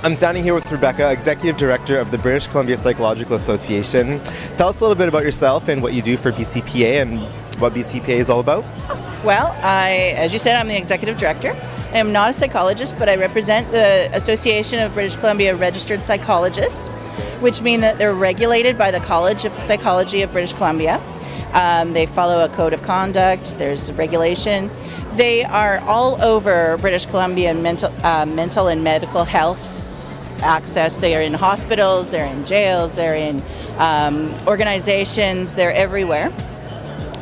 I'm standing here with Rebecca, Executive Director of the British Columbia Psychological Association. Tell us a little bit about yourself and what you do for BCPA and what BCPA is all about. Well, as you said, I'm the Executive Director. I am not a psychologist, but I represent the Association of British Columbia Registered Psychologists, which mean that they're regulated by the College of Psychology of British Columbia. They follow a code of conduct, there's regulation. They are all over British Columbia mental and medical health access. They are in hospitals, they're in jails, they're in organizations, they're everywhere.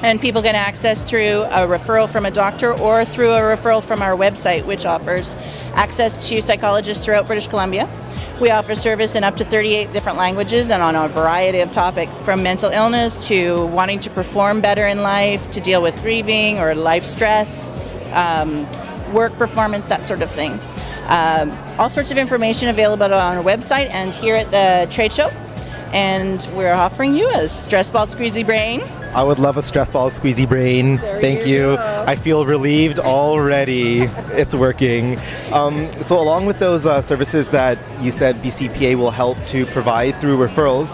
And people get access through a referral from a doctor or through a referral from our website, which offers access to psychologists throughout British Columbia. We offer service in up to 38 different languages and on a variety of topics, from mental illness to wanting to perform better in life, to deal with grieving or life stress, work performance, that sort of thing. All sorts of information available on our website and here at the trade show. And we're offering you a stress ball squeezy brain. I would love a stress ball squeezy brain. Thank you. I feel relieved already. It's working. So along with those services that you said BCPA will help to provide through referrals,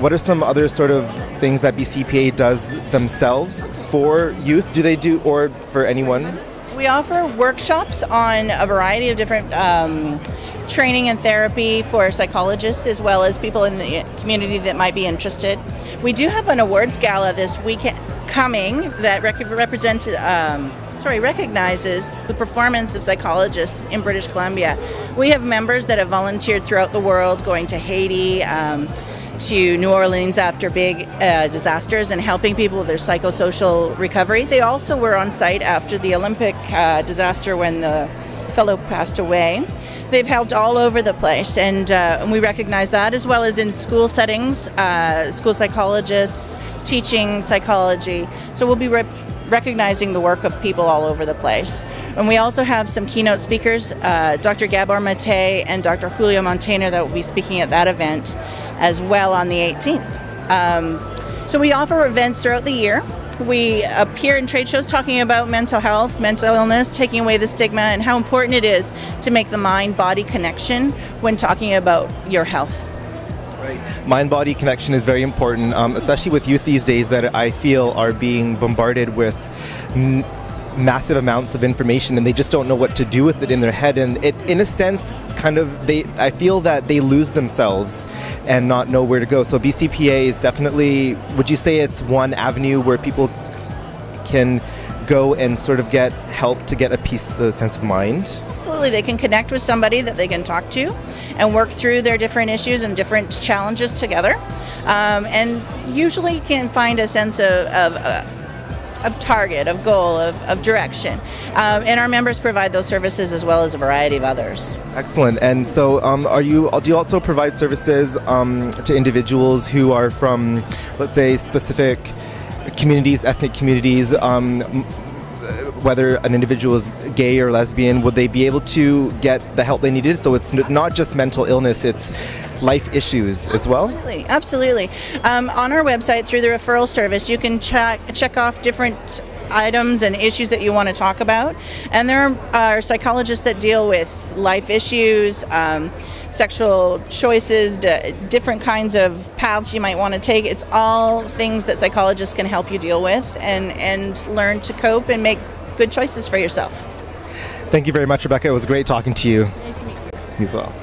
what are some other sort of things that BCPA does themselves for youth? Do they do, or for anyone? We offer workshops on a variety of different training and therapy for psychologists as well as people in the community that might be interested. We do have an awards gala this weekend coming that recognizes the performance of psychologists in British Columbia. We have members that have volunteered throughout the world, going to Haiti, to New Orleans after big disasters and helping people with their psychosocial recovery. They also were on site after the Olympic disaster when the fellow passed away. They've helped all over the place, and we recognize that, as well as in school settings, school psychologists, teaching psychology. So we'll be recognizing the work of people all over the place. And we also have some keynote speakers, Dr. Gabor Mate and Dr. Julio Montana, that will be speaking at that event as well on the 18th. So we offer events throughout the year. We appear in trade shows talking about mental health, mental illness, taking away the stigma, and how important it is to make the mind-body connection when talking about your health. Right. Mind-body connection is very important, especially with youth these days that I feel are being bombarded with massive amounts of information, and they just don't know what to do with it in their head. And it, in a sense, I feel that they lose themselves and not know where to go. So BCPA is definitely, would you say it's one avenue where people can go and sort of get help to get a sense of mind? Absolutely. They can connect with somebody that they can talk to and work through their different issues and different challenges together. And usually can find a sense of target, of goal, of direction. And our members provide those services as well as a variety of others. Excellent. And so do you also provide services to individuals who are from, let's say, specific communities, ethnic communities, whether an individual is gay or lesbian, would they be able to get the help they needed? So it's not just mental illness, it's life issues as well? Absolutely. On our website, through the referral service, you can check off different items and issues that you want to talk about. And there are psychologists that deal with life issues, sexual choices, different kinds of paths you might want to take. It's all things that psychologists can help you deal with and learn to cope and make good choices for yourself. Thank you very much, Rebecca. It was great talking to you. Nice to meet you. You as well.